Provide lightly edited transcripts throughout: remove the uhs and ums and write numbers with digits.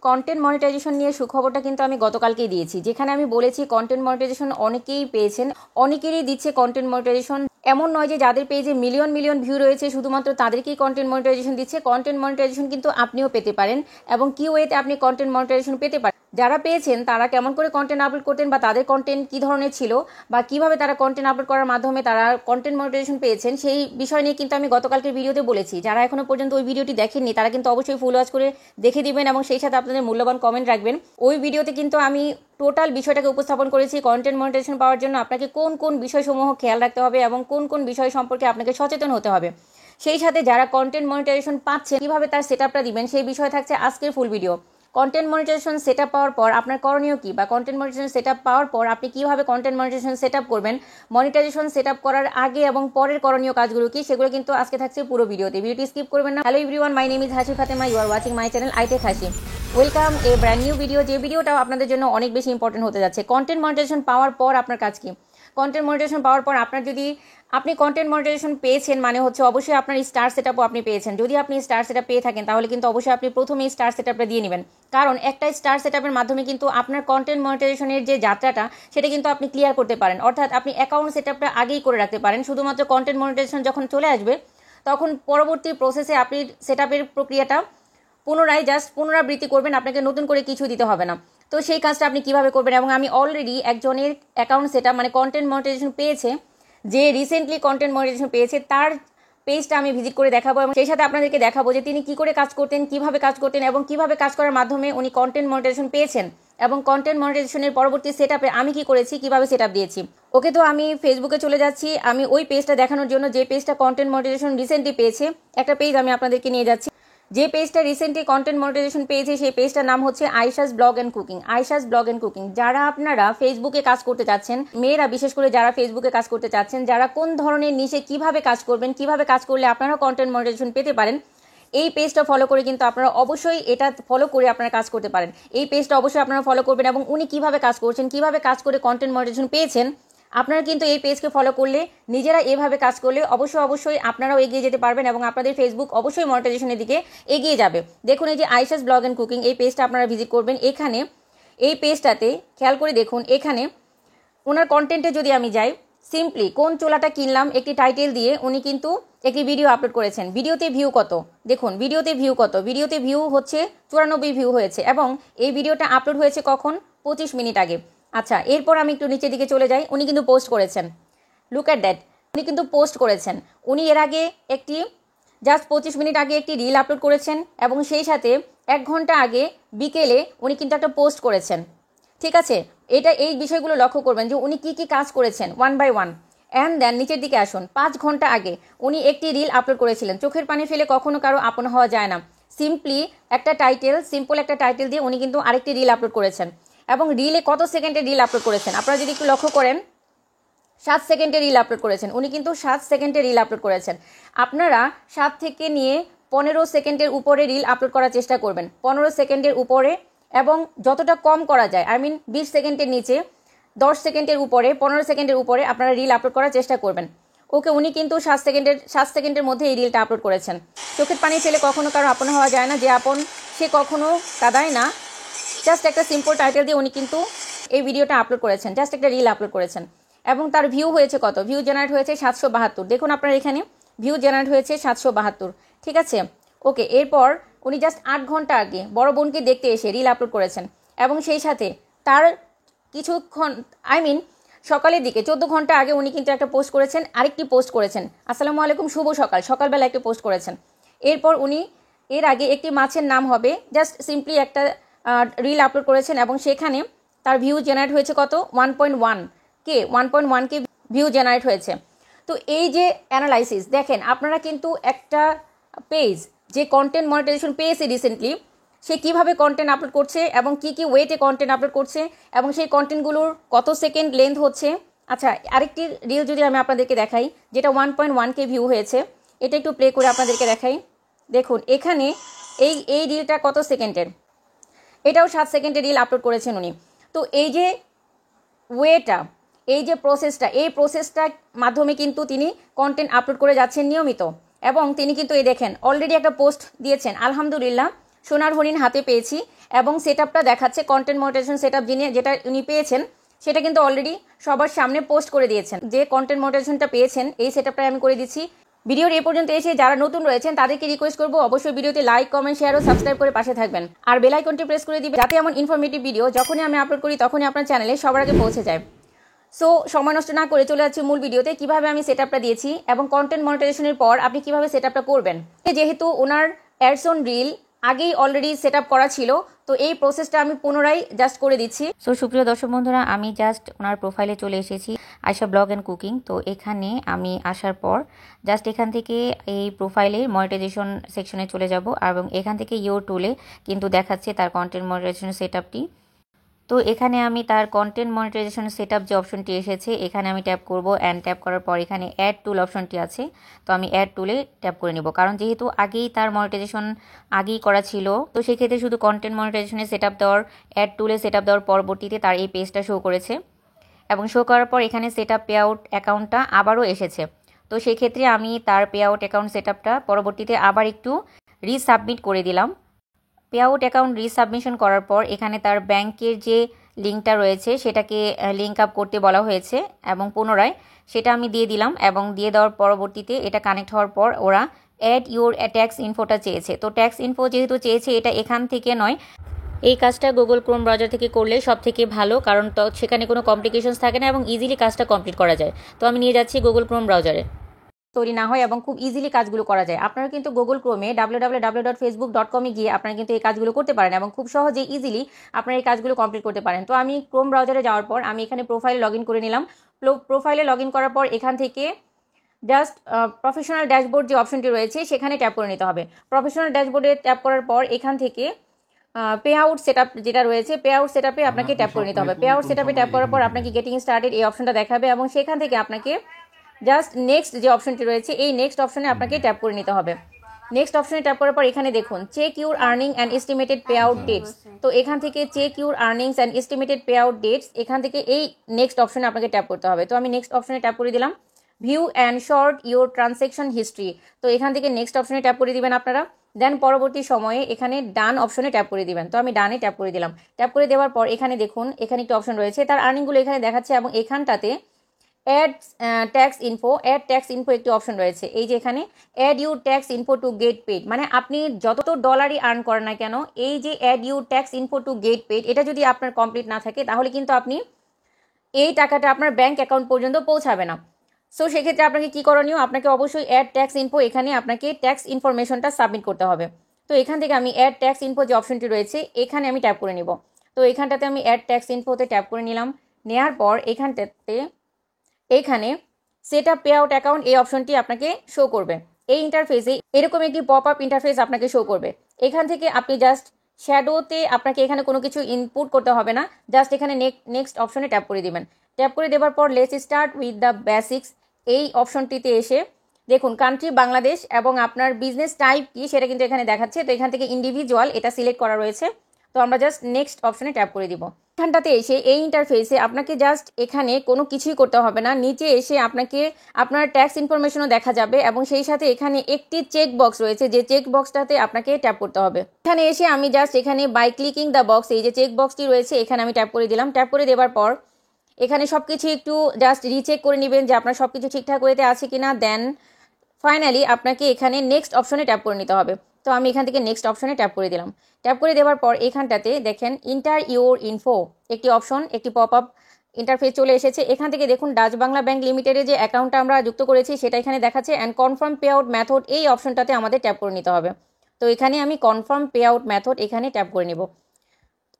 Content monetization নিয়ে সুখবরটা কিন্তু আমি গতকালকেই দিয়েছি, যেখানে আমি বলেছি কন্টেন্ট মনিটাইজেশন অনেকেই পেয়েছেন, অনেকেরই দিচ্ছে কন্টেন্ট মনিটাইজেশন। এমন নয় যে যাদের পেজে মিলিয়ন মিলিয়ন ভিউ রয়েছে শুধুমাত্র তাদেরকেই কন্টেন্ট মনিটাইজেশন দিচ্ছে। কন্টেন্ট মনিটাইজেশন কিন্তু আপনিও পেতে পারেন, এবং কি ওয়েতে আপনি কন্টেন্ট মনিটাইজেশন পেতে পারেন। যারা পেয়েছেন তারা কেমন করে কন্টেন্ট আপলোড করতেন, বা তাদের কন্টেন্ট কী ধরনের ছিল, বা কিভাবে তারা কন্টেন্ট আপলোড করার মাধ্যমে তারা কন্টেন্ট মনিটাইজেশন পেয়েছেন, সেই বিষয় নিয়ে কিন্তু আমি গতকালকের ভিডিওতে বলেছি। যারা এখনো পর্যন্ত ওই ভিডিওটি দেখেননি তারা কিন্তু অবশ্যই ফুল ওয়াচ করে দেখে দিবেন, এবং সেই সাথে আপনাদের মূল্যবান কমেন্ট রাখবেন। ওই ভিডিওতে কিন্তু আমি টোটাল বিষয়টাকে উপস্থাপন করেছি। কন্টেন্ট মনিটাইজেশন পাওয়ার জন্য আপনাকে কোন কোন বিষয়সমূহ খেয়াল রাখতে হবে এবং কোন কোন বিষয় সম্পর্কে আপনাকে সচেতন হতে হবে, সেই সাথে যারা কন্টেন্ট মনিটাইজেশন পাচ্ছেন কিভাবে তার সেটআপটা দিবেন, সেই বিষয় থাকছে আজকের full video. Content monetization setup পাওয়ার পর আপনার করণীয় কি, বা কন্টেন্ট মনিটাইজেশন সেটআপ পাওয়ার পর আপনি কিভাবে কন্টেন্ট মনিটাইজেশন সেটআপ করবেন, মনিটাইজেশন সেটআপ করার আগে এবং পরের করণীয় কাজগুলো কি, সেগুলো কিন্তু আজকে থাকছে পুরো ভিডিওতে। ভিডিওটি স্কিপ করবেন না। Hello everyone, my name is Hasi Fatema, you are watching my channel I Tech Hasi. Welcome a brand new video, যে ভিডিওটাও আপনাদের জন্য অনেক বেশি ইম্পর্টেন্ট হতে যাচ্ছে। কন্টেন্ট মনিটাইজেশন পাওয়ার পর আপনার কাজ কি? কন্টেন্ট মনিটাইজেশন পাওয়ার পর আপনি কন্টেন্ট মনিটাইজেশন পেয়েছেন, মানে হচ্ছে অবশ্যই আপনার স্টার সেটআপও আপনি পেয়েছেন। যদি আপনি স্টার সেটআপ পেয়ে থাকেন তাহলে কিন্তু অবশ্যই আপনি প্রথমেই স্টার সেটআপটা দিয়ে নেবেন, কারণ একটা স্টার সেটআপের মাধ্যমে কিন্তু আপনার কন্টেন্ট মনিটাইজেশনের যে যাত্রাটা সেটা কিন্তু আপনি ক্লিয়ার করতে পারেন। অর্থাৎ আপনি অ্যাকাউন্ট সেটআপটা আগেই করে রাখতে পারেন। শুধুমাত্র কন্টেন্ট মনিটাইজেশন যখন চলে আসবে তখন পরবর্তী প্রসেসে আপনি সেটআপের প্রক্রিয়াটা পুনরাবৃত্তি করবেন, আপনাকে নতুন করে কিছু দিতে হবে না। তো সেই কাজটা আপনি কিভাবে করবেন, এবং আমি অলরেডি একজনের অ্যাকাউন্ট সেটআপ মানে কন্টেন্ট মনিটাইজেশন পেয়েছে, যে রিসেন্টলি কন্টেন্ট মনিটাইজেশন পেয়েছে, তার পেজটা আমি ভিজিট করে দেখাবো, এবং সেই সাথে আপনাদেরকে দেখাবো যে তিনি কি করে কাজ করতেন, কিভাবে কাজ করতেন, এবং কিভাবে কাজ করার মাধ্যমে উনি কন্টেন্ট মনিটাইজেশন পেয়েছেন, এবং কন্টেন্ট মনিটাইজেশনের পরবর্তী সেটআপে আমি কি করেছি, কিভাবে সেটআপ দিয়েছি। ওকে, তো আমি ফেসবুকে চলে যাচ্ছি। আমি ওই পেজটা দেখানোর জন্য, যে পেজটা কন্টেন্ট মনিটাইজেশন রিসেন্টলি পেয়েছে, একটা পেজ আমি আপনাদেরকে নিয়ে যাচ্ছি। যে পেজটা রিসেন্টলি কন্টেন্ট মনিটাইজেশন পেয়েছে সেই পেজটার নাম হচ্ছে Ayesha's blog and cooking. Ayesha's blog and cooking. যারা আপনারা ফেসবুকে কাজ করতে চাচ্ছেন, মেয়েরা বিশেষ করে যারা ফেসবুকে কাজ করতে চাচ্ছেন, যারা কোন ধরনের নিশে কিভাবে কাজ করবেন, কিভাবে কাজ করলে আপনারা কন্টেন্ট মনিটাইজেশন পেতে পারেন, এই পেজটা ফলো করে কিন্তু আপনারা অবশ্যই এটা ফলো করে আপনারা কাজ করতে পারেন। এই পেজটা অবশ্যই আপনারা ফলো করবেন, এবং উনি কিভাবে কাজ করছেন, কিভাবে কাজ করে কন্টেন্ট মনিটাইজেশন পেয়েছেন, আপনারা কিন্তু এই পেজকে ফলো করলে, নিজেরা এভাবে কাজ করলে অবশ্যই আপনারাও এগিয়ে যেতে পারবেন, এবং আপনাদের ফেসবুক অবশ্যই মনিটাইজেশনের দিকে এগিয়ে যাবে। দেখুন, এই যে আয়েশাস ব্লগ অ্যান্ড কুকিং, এই পেজটা আপনারা ভিজিট করবেন। এখানে এই পেজটাতে খেয়াল করে দেখুন, এখানে ওনার কন্টেন্টে যদি আমি যাই, সিম্পলি কোন চুলাটা কিনলাম একটি টাইটেল দিয়ে উনি কিন্তু একটি ভিডিও আপলোড করেছেন। ভিডিওতে ভিউ কত দেখুন, ভিডিওতে ভিউ হচ্ছে 94 ভিউ হয়েছে, এবং এই ভিডিওটা আপলোড হয়েছে কখন? 25 মিনিট আগে। আচ্ছা, এরপর আমি একটু নিচের দিকে চলে যাই। উনি কিন্তু পোস্ট করেছেন, লুক অ্যাট দ্যাট, উনি কিন্তু পোস্ট করেছেন। উনি এর আগে জাস্ট 25 মিনিট আগে একটি রিল আপলোড করেছেন, এবং সেই সাথে 1 ঘন্টা আগে বিকেলে উনি কিন্তু একটা পোস্ট করেছেন। ঠিক আছে, এই বিষয়গুলো লক্ষ্য করবেন যে উনি কি কি কাজ করেছেন one by one. And then নিচের দিকে আসুন, 5 ঘন্টা আগে উনি একটি রিল আপলোড করেছিলেন। চোখের পানি ফেলে কখনো কারো আপন হওয়া যায় না। সিম্পল একটা টাইটেল দিয়ে উনি কিন্তু আরেকটি রিল আপলোড করেছেন, এবং রিলে কত সেকেন্ডের রিল আপলোড করেছেন আপনারা যদি একটু লক্ষ্য করেন, 7 সেকেন্ডের রিল আপলোড করেছেন। উনি কিন্তু 7 সেকেন্ডের রিল আপলোড করেছেন। আপনারা 7 থেকে নিয়ে 15 সেকেন্ডের উপরে রিল আপলোড করার চেষ্টা করবেন, 15 সেকেন্ডের উপরে, এবং যতটা কম করা যায়, 20 সেকেন্ডের নিচে, 10 সেকেন্ডের উপরে, 15 সেকেন্ডের উপরে আপনারা রিল আপলোড করার চেষ্টা করবেন। ওকে, উনি কিন্তু 7 সেকেন্ডের মধ্যে এই রিলটা আপলোড করেছেন। চোখের পানি ফেলে কখনো কারো আপন হওয়া যায় না, যে আপন সে কখনো কাঁদায় না। জাস্ট একটা সিম্পল টাইটেল দিয়ে উনি কিন্তু এই ভিডিওটা আপলোড করেছেন, জাস্ট একটা রিল আপলোড করেছেন, এবং তার ভিউ হয়েছে কত? ভিউ জেনারেট হয়েছে 772। দেখুন আপনার এখানে ভিউ জেনারেট হয়েছে 772। ঠিক আছে, ওকে। এরপর উনি জাস্ট 8 ঘন্টা আগে বড় বোনকে দেখতে এসে রিল আপলোড করেছেন, এবং সেই সাথে তার কিছুক্ষণ সকালের দিকে 14 ঘন্টা আগে উনি কিন্তু একটা পোস্ট করেছেন, আরেকটি পোস্ট করেছেন, আসসালামু আলাইকুম, শুভ সকাল, সকালবেলা একটা পোস্ট করেছেন। এরপর উনি এর আগে একটি মাছের নাম হবে জাস্ট সিম্পলি একটা রিল আপলোড করেছেন, এবং সেখানে তার ভিউ জেনারেট হয়েছে কত? 1.1K ভিউ জেনারেট হয়েছে। তো এই যে অ্যানালাইসিস দেখেন, আপনারা কিন্তু একটা পেজ যে কন্টেন্ট মনিটাইজেশন পেয়েছে রিসেন্টলি, সে কিভাবে কন্টেন্ট আপলোড করছে, এবং কি কি ওয়েতে কন্টেন্ট আপলোড করছে, এবং সেই কন্টেন্টগুলোর কত সেকেন্ড লেন্থ হচ্ছে। আচ্ছা, আরেকটি রিল যদি আমি আপনাদেরকে দেখাই, যেটা 1.1K ভিউ হয়েছে, এটা একটু প্লে করে আপনাদেরকে দেখাই। দেখুন এখানে এই রিলটা কত সেকেন্ডের, এটাও 7 সেকেন্ডের রিল আপলোড করেছেন উনি। তো এই যে ওয়েটা, এই যে প্রসেসটার মাধ্যমে কিন্তু তিনি কন্টেন্ট আপলোড করে যাচ্ছেন নিয়মিত, এবং তিনি কিন্তু এই দেখেন অলরেডি একটা পোস্ট দিয়েছেন, আলহামদুলিল্লাহ সোনার হরিণ হাতে পেয়েছি এবং সেটআপটা দেখাচ্ছে কন্টেন্ট মনিটাইজেশন সেটআপ যেটা উনি পেয়েছেন সেটা কিন্তু অলরেডি সবার সামনে পোস্ট করে দিয়েছেন। যে কন্টেন্ট মনিটাইজেশনটা পেয়েছেন এই সেটআপটাই আমি করে দিচ্ছি। ভিডিওর এই পর্যন্ত এসে যারা নতুন রয়েছেন তাদেরকে রিকোয়েস্ট করবো অবশ্যই ভিডিওতে লাইক, কমেন্ট, শেয়ার ও সাবস্ক্রাইব করে পাশে থাকবেন আর বেল আইকনটি প্রেস করে দিবেন যাতে এমন ইনফরমেটিভ ভিডিও যখনই আমি আপলোড করি তখনই আপনার চ্যানেলে সবার আগে পৌঁছে যায়। সো সময় নষ্ট না করে চলে যাচ্ছি মূল ভিডিওতে, কিভাবে আমি সেটআপটা দিয়েছি এবং কন্টেন্ট মনিটাইজেশনের পর আপনি কিভাবে সেটআপটা করবেন। যেহেতু ওনার অ্যাডস অন রিল আগেই অলরেডি সেটআপ করা ছিল, তো এই প্রসেসটা আমি পুনরায় জাস্ট করে দিচ্ছি। সো সুপ্রিয় দর্শক বন্ধুরা, আমি জাস্ট ওনার প্রোফাইলে চলে এসেছি, আয়শা ব্লগ অ্যান্ড কুকিং। তো এখানে আমি আসার পর জাস্ট এখান থেকে এই প্রোফাইলে মনিটাইজেশন সেকশনে চলে যাব এবং এখান থেকে ইয়োর টুলে কিন্তু দেখাচ্ছে তার কন্টেন্ট মনিটাইজেশন সেটআপটি। তো এখানে আমি তার কন্টেন্ট মনিটাইজেশন সেটআপ যে অপশনটি এসেছে এখানে আমি ট্যাপ করব অ্যান্ড ট্যাপ করার পর এখানে অ্যাড টুল অপশনটি আছে, তো আমি অ্যাড টুলে ট্যাপ করে নেব। কারণ যেহেতু আগেই তার মনিটাইজেশন আগেই করা ছিল, তো সেক্ষেত্রে শুধু কন্টেন্ট মনিটাইজেশনে সেটআপ দেওয়ার অ্যাড টুলে সেটআপ দেওয়ার পরবর্তীতে তার এই পেজটা শো করেছে এবং শো করার পর এখানে সেটআপ পে আউট অ্যাকাউন্টটা আবারও এসেছে। তো সেই ক্ষেত্রে আমি তার পে আউট অ্যাকাউন্ট সেটআপটা পরবর্তীতে আবার একটু রিসাবমিট করে দিলাম। পে আউট অ্যাকাউন্ট রিসাবমিশন করার পর এখানে তার ব্যাংকের যে লিঙ্কটা রয়েছে সেটাকে লিঙ্ক আপ করতে বলা হয়েছে এবং পুনরায় সেটা আমি দিয়ে দিলাম এবং দিয়ে দেওয়ার পরবর্তীতে এটা কানেক্ট হওয়ার পর ওরা অ্যাড ইউর ট্যাক্স ইনফোটা চেয়েছে। তো ট্যাক্স ইনফো যেহেতু চেয়েছে এটা এখান থেকে নয়, এই কাজটা গুগল ক্রোম ব্রাউজার থেকে করলে সব থেকে ভালো, কারণ তো সেখানে কোনো কমপ্লিকেশনস থাকে না এবং ইজিলি কাজটা কমপ্লিট করা যায়। তো আমি নিয়ে যাচ্ছি গুগল ক্রোম ব্রাউজারে। তৈরি না হয় এবং খুব ইজিলি কাজগুলো করা যায়। আপনারা কিন্তু গুগল ক্রোমে www.facebook.com গিয়ে আপনারা কিন্তু এই কাজগুলো করতে পারেন এবং খুব সহজে ইজিলি আপনারা এই কাজগুলো কমপ্লিট করতে পারেন। তো আমি ক্রোম ব্রাউজারে যাওয়ার পর আমি এখানে প্রোফাইলে লগ ইন করে নিলাম। প্রোফাইলে লগ ইন করার পর এখান থেকে জাস্ট প্রফেশনাল ড্যাশবোর্ড যে অপশনটি রয়েছে সেখানে ট্যাপ করে নিতে হবে। প্রফেশনাল ড্যাশবোর্ডে ট্যাপ করার পর এখান থেকে পে আউট সেটআপ যেটা রয়েছে পে আউট সেটআপে আপনাকে ট্যাপ করে নিতে হবে। পে আউট সেটআপে ট্যাপ করার পর আপনাকে গেটিং স্টার্টেড এই অপশনটা দেখাবে এবং সেখান থেকে আপনাকে জাস্ট নেক্সট যে অপশনটি রয়েছে এই নেক্সট অপশনে আপনাকে ট্যাপ করে নিতে হবে। নেক্সট অপশনে ট্যাপ করার পর এখানে দেখুন check your earning and estimated payout dates. তো এখান থেকে check your earnings and estimated payout dates এখান থেকে এই নেক্সট অপশনে আপনাকে ট্যাপ করতে হবে। তো আমি নেক্সট অপশনে ট্যাপ করে দিলাম। View and short your transaction history, তো এখান থেকে নেক্সট অপশনে ট্যাপ করে দিবেন আপনারা। দেন পরবর্তী সময়ে এখানে ডান অপশনে ট্যাপ করে দিবেন। তো আমি ডানে ট্যাপ করে দিলাম। ট্যাপ করে দেওয়ার পর এখানে দেখুন এখানে একটি অপশন রয়েছে, তার আর্নিংগুলো এখানে দেখাচ্ছে এবং এখানটাতে অ্যাড ট্যাক্স ইনফো একটি অপশন রয়েছে। এই যে এখানে add your tax info to get paid, মানে আপনি যত ডলারই আর্ন করেন না কেন এই যে add your tax info to get paid এটা যদি আপনার কমপ্লিট না থাকে তাহলে কিন্তু আপনি এই টাকাটা আপনার ব্যাংক অ্যাকাউন্ট পর্যন্ত পৌঁছাবে না। সো সেক্ষেত্রে আপনাকে কী করণীয়, আপনাকে অবশ্যই অ্যাড ট্যাক্স ইনফো এখানে আপনাকে ট্যাক্স ইনফরমেশনটা সাবমিট করতে হবে। তো এখান থেকে আমি অ্যাড ট্যাক্স ইনফো যে অপশনটি রয়েছে এখানে আমি ট্যাপ করে নিব। তো এখানটাতে আমি অ্যাড ট্যাক্স ইনফোতে ট্যাপ করে নিলাম। নেওয়ার পর এখানে set up pay out account এই অপশনটি আপনাকে শো করবে। এই ইন্টারফেসে এরকম একটি পপ আপ ইন্টারফেস আপনাকে শো করবে। এখান থেকে আপনি জাস্ট শ্যাডোতে আপনাকে এখানে কোনো কিছু ইনপুট করতে হবে না, জাস্ট এখানে নেক্সট অপশনে ট্যাপ করে দিবেন। ট্যাপ করে দেওয়ার পর let's start with the basics এই অপশনটিতে এসে দেখুন কান্ট্রি বাংলাদেশ এবং আপনার বিজনেস টাইপ কি সেটা কিন্তু এখানে দেখাচ্ছে। তো এখান থেকে ইন্ডিভিজুয়াল এটা সিলেক্ট করা রয়েছে, তো আমরা জাস্ট নেক্সট অপশনে ট্যাপ করে দিব। এখানটাতে এসে এই ইন্টারফেসে আপনাকে জাস্ট এখানে কোনো কিছুই করতে হবে না, নিচে এসে আপনাকে আপনার ট্যাক্স ইনফরমেশনও দেখা যাবে এবং সেই সাথে এখানে একটি চেক বক্স রয়েছে যে চেক বক্সটাতে আপনাকে ট্যাপ করতে হবে। এখানে এসে আমি জাস্ট এখানে বাই ক্লিকিং দ্য বক্স এই যে চেক বক্সটি রয়েছে এখানে আমি ট্যাপ করে দিলাম। ট্যাপ করে দেওয়ার পর এখানে সব কিছু একটু জাস্ট রিচেক করে নেবেন যে আপনার সব কিছু ঠিকঠাক ওয়েতে আছে কিনা। দেন ফাইনালি আপনাকে এখানে নেক্সট অপশনে ট্যাপ করে নিতে হবে। তো আমি এখান থেকে নেক্সট অপশনে ট্যাপ করে দিলাম। ট্যাপ করে দেওয়ার পর এখানটাতে দেখেন ইন্টার ইউর ইনফো একটি অপশন একটি পপ আপ ইন্টারফেস চলে এসেছে। এখান থেকে দেখুন ডাচ বাংলা ব্যাংক লিমিটেডের যে অ্যাকাউন্টটা আমরা যুক্ত করেছি সেটা এখানে দেখাচ্ছে and confirm pay out method এই অপশনটাতে আমাদের ট্যাপ করে নিতে হবে। তো এখানে আমি কনফার্ম পে আউট মেথড এখানে ট্যাপ করে নেব।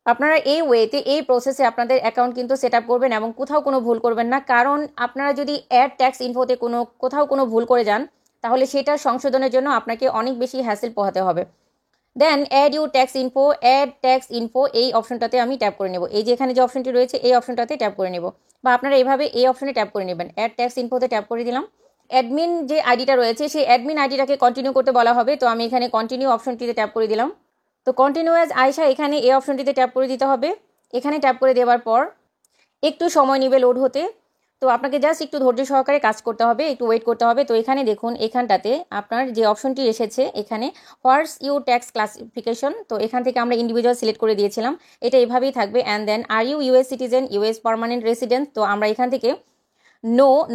আপনারা এই ওয়েতে এই প্রসেসে আপনাদের অ্যাকাউন্ট কিন্তু সেট আপ করবেন এবং কোথাও কোনো ভুল করবেন না, কারণ আপনারা যদি অ্যাড ট্যাক্স ইনফোতে কোথাও কোনো ভুল করে যান তাহলে সেটা সংশোধনের জন্য আপনাকে অনেক বেশি হ্যাসেল পোহাতে হবে। দেন অ্যাড ট্যাক্স ইনফো এই অপশনটাতে আমি ট্যাপ করে নেব। এই যে এখানে যে অপশনটি রয়েছে এই অপশনটাতে ট্যাপ করে নেব, বা আপনারা এইভাবে এই অপশনে ট্যাপ করে নেবেন। অ্যাড ট্যাক্স ইনফোতে ট্যাপ করে দিলাম। অ্যাডমিন যে আইডিটা রয়েছে সেই অ্যাডমিন আইডিটাকে কন্টিনিউ করতে বলা হবে, তো আমি এখানে কন্টিনিউ অপশনটিতে ট্যাপ করে দিলাম। তো কন্টিনিউ অ্যাজ আয়শা এখানে এই অপশনটিতে ট্যাপ করে দিতে হবে। এখানে ট্যাপ করে দেওয়ার পর একটু সময় নেবে লোড হতে। তো আপনাকে জাস্ট একটু ধৈর্য সহকারে কাজ করতে হবে, একটু ওয়েট করতে হবে। তো এখানে দেখুন, এখানটাতে আপনার যে অপশনটি এসেছে এখানে হোয়াটস ইউর ট্যাক্স ক্লাসিফিকেশন, তো এখান থেকে আমরা ইন্ডিভিজুয়াল সিলেক্ট করে দিয়েছিলাম, এটা এভাবেই থাকবে। And then are you US citizen, US permanent resident, তো আমরা এখান থেকে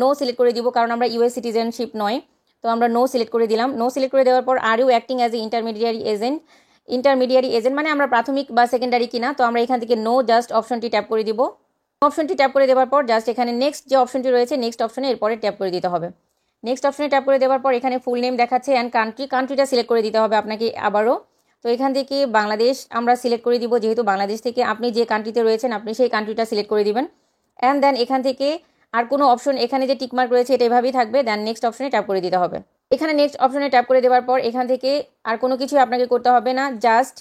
নো সিলেক্ট করে দিব, কারণ আমরা ইউএস সিটিজেনশিপ নয়। তো আমরা নো সিলেক্ট করে দিলাম। নো সিলেক্ট করে দেওয়ার পর are you acting as a intermediary agent মানে আমরা প্রাথমিক বা সেকেন্ডারি কিনা, তো আমরা এখান থেকে নো জাস্ট অপশনটি ট্যাপ করে দিব। অপশনটি ট্যাপ করে দেওয়ার পর জাস্ট এখানে নেক্সট যে অপশনটি রয়েছে নেক্সট অপশনে এরপরে ট্যাপ করে দিতে হবে। নেক্সট অপশনে ট্যাপ করে দেওয়ার পর এখানে ফুল নেম দেখাচ্ছে অ্যান্ড কান্ট্রিটা সিলেক্ট করে দিতে হবে আপনাকে আবারও। তো এখান থেকে বাংলাদেশ আমরা সিলেক্ট করে দিব, যেহেতু বাংলাদেশ থেকে আপনি যে কান্ট্রিতে রয়েছেন আপনি সেই কান্ট্রিটা সিলেক্ট করে দিবেন। অ্যান্ড দেন এখান থেকে আর কোনো অপশন, এখানে যে টিকমার্ক রয়েছে এটা এভাবেই থাকবে। দেন নেক্সট অপশনে ট্যাপ করে দিতে হবে। এখানে নেক্সট অপশনে ট্যাপ করে দেওয়ার পর এখান থেকে আর কোনো কিছু আপনাকে করতে হবে না, জাস্ট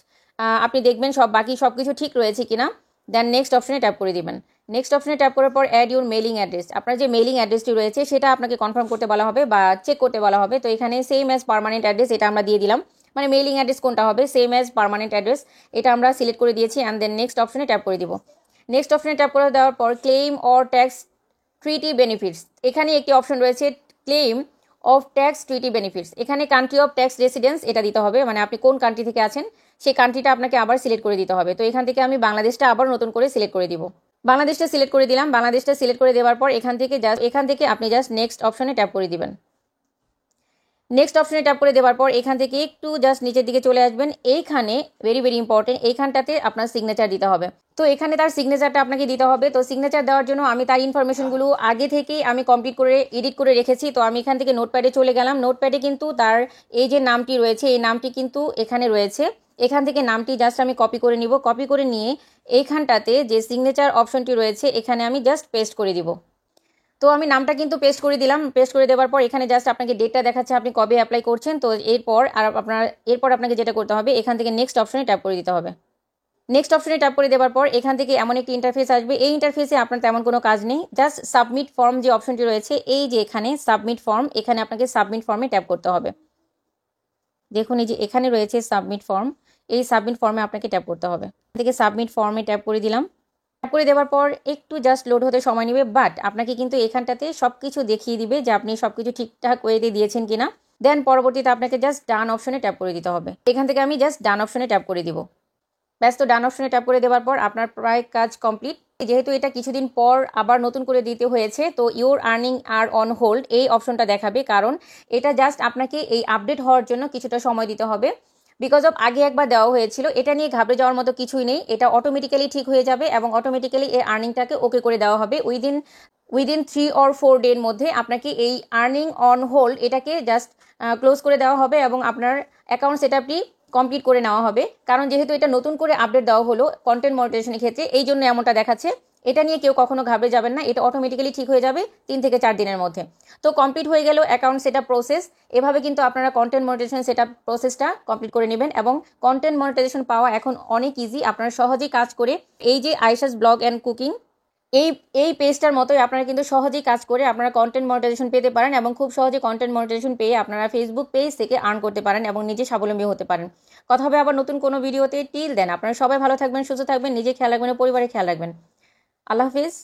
আপনি দেখবেন বাকি সব কিছু ঠিক রয়েছে কিনা। দেন নেক্সট অপশনে ট্যাপ করে দিবেন। নেক্সট অপশনে ট্যাপ করার পর অ্যাড ইউর মেলিং অ্যাড্রেস, আপনার যে মেলিং অ্যাড্রেসটি রয়েছে সেটা আপনাকে কনফার্ম করতে বলা হবে বা চেক করতে বলা হবে। তো এখানে সেম অ্যাজ পার্মানেন্ট অ্যাড্রেস এটা আমরা দিয়ে দিলাম, মানে মেলিং অ্যাড্রেস কোনটা হবে সেম অ্যাজ পার্মানেন্ট অ্যাড্রেস এটা আমরা সিলেক্ট করে দিয়েছি। অ্যান্ড দেন নেক্সট অপশনে ট্যাপ করে দিব। নেক্সট অপশনে ট্যাপ করে দেওয়ার পর claim or tax treaty benefits, এখানে একটি অপশন রয়েছে claim of tax treaty benefits, এখানে কান্ট্রি অফ ট্যাক্স রেসিডেন্স এটা দিতে হবে, মানে আপনি কোন কান্ট্রি থেকে আছেন সেই কান্ট্রিটা আপনাকে আবার সিলেক্ট করে দিতে হবে। তো এখান থেকে আমি বাংলাদেশটা আবার নতুন করে সিলেক্ট করে দিব। বাংলাদেশটা সিলেক্ট করে দিলাম। বাংলাদেশটা সিলেক্ট করে দেওয়ার পর এখান থেকে আপনি জাস্ট নেক্সট অপশনে ট্যাপ করে দিবেন। নেক্সট অপশনে ট্যাপ করে দেওয়ার পর এখান থেকে একটু জাস্ট নিচের দিকে চলে আসবেন। এইখানে ভেরি ইম্পর্টেন্ট, এইখানটাতে আপনার সিগনেচার দিতে হবে। তো এখানে তার সিগনেচারটা আপনাকে দিতে হবে। তো সিগনেচার দেওয়ার জন্য আমি তার ইনফরমেশনগুলো আগে থেকেই আমি কমপ্লিট করে এডিট করে রেখেছি। তো আমি এখান থেকে নোটপ্যাডে চলে গেলাম। নোটপ্যাডে কিন্তু তার এই যে নামটি রয়েছে এই নামটি কিন্তু এখানে রয়েছে, এখান থেকে নামটি জাস্ট আমি কপি করে নিব। কপি করে নিয়ে এইখানটাতে যে সিগনেচার অপশনটি রয়েছে এখানে আমি জাস্ট পেস্ট করে দিব। তো আমি নামটা কিন্তু পেস্ট করে দিলাম। পেস্ট করে দেওয়ার পর এখানে জাস্ট আপনাকে ডেটটা দেখাচ্ছে আপনি কবে অ্যাপ্লাই করছেন। তো এরপর আপনাকে যেটা করতে হবে এখান থেকে নেক্সট অপশনে ট্যাপ করে দিতে হবে। নেক্সট অপশনে ট্যাপ করে দেওয়ার পর এখান থেকে এমন একটি ইন্টারফেস আসবে। এই ইন্টারফেসে আপনার তেমন কোনো কাজ নেই, জাস্ট সাবমিট ফর্ম যে অপশনটি রয়েছে এই যে এখানে সাবমিট ফর্ম, এখানে আপনাকে সাবমিট ফর্মে ট্যাপ করতে হবে। দেখুন এই যে এখানে রয়েছে সাবমিট ফর্ম, এই সাবমিট ফর্মে আপনাকে ট্যাপ করতে হবে। এখান থেকে সাবমিট ফর্মে ট্যাপ করে দিলাম। ট্যাপ করে দেওয়ার পর একটু জাস্ট লোড হতে সময় নেবে, বাট আপনাকে কিন্তু এখানটাতে সব কিছু দেখিয়ে দিবে যে আপনি সব কিছু ঠিকঠাক ওয়েতে দিয়েছেন কিনা। দেন পরবর্তীতে আপনাকে জাস্ট ডান অপশনে ট্যাপ করে দিতে হবে। এখান থেকে আমি জাস্ট ডান অপশনে ট্যাপ করে দিব। ব্যস্ত ডান অপশনে ট্যাপ করে দেওয়ার পর আপনার প্রায় কাজ কমপ্লিট। যেহেতু এটা কিছুদিন পর আবার নতুন করে দিতে হয়েছে, তো your earning are on hold এই অপশনটা দেখাবে, কারণ এটা জাস্ট আপনাকে এই আপডেট হওয়ার জন্য কিছুটা সময় দিতে হবে। বিকজ অফ আগে একবার দেওয়া হয়েছিল, এটা নিয়ে ঘাবড়ে যাওয়ার মতো কিছুই নেই, এটা অটোমেটিক্যালি ঠিক হয়ে যাবে এবং অটোমেটিক্যালি এই আর্নিংটাকে ওকে করে দেওয়া হবে। উইদিন 3 or 4 ডের মধ্যে আপনাকে এই আর্নিং অন হোল্ড এটাকে জাস্ট ক্লোজ করে দেওয়া হবে এবং আপনার অ্যাকাউন্ট সেটআপটি কমপ্লিট করে নেওয়া হবে। কারণ যেহেতু এটা নতুন করে আপডেট দেওয়া হলো কন্টেন্ট মনিটাইজেশনের ক্ষেত্রে, এই জন্য এমনটা দেখাচ্ছে। এটা নিয়ে কেউ কখনো ঘাবড়ে যাবেন না, এটা অটোমেটিক্যালি ঠিক হয়ে যাবে 3 থেকে 4 দিনের মধ্যে। তো কমপ্লিট হয়ে গেল অ্যাকাউন্ট সেটআপ প্রসেস। এভাবে কিন্তু আপনারা কন্টেন্ট মনিটাইজেশন সেটআপ প্রসেসটা কমপ্লিট করে নেবেন এবং কন্টেন্ট মনিটাইজেশন পাওয়া এখন অনেক ইজি। আপনারা সহজেই কাজ করে এই যে আয়েশাস ব্লগ অ্যান্ড কুকিং এই পেজটার মতোই আপনারা কিন্তু সহজেই কাজ করে আপনারা কন্টেন্ট মনিটাইজেশন পেতে পারেন এবং খুব সহজে কন্টেন্ট মনিটাইজেশন পেয়ে আপনারা ফেসবুক পেজ থেকে আর্ন করতে পারেন এবং নিজে স্বাবলম্বী হতে পারেন। কথা হবে আবার নতুন কোনো ভিডিওতে। টিল দেন আপনারা সবাই ভালো থাকবেন, সুস্থ থাকবেন, নিজে খেয়াল রাখবেন, পরিবারের খেয়াল রাখবেন। আল্লাহ হাফিজ।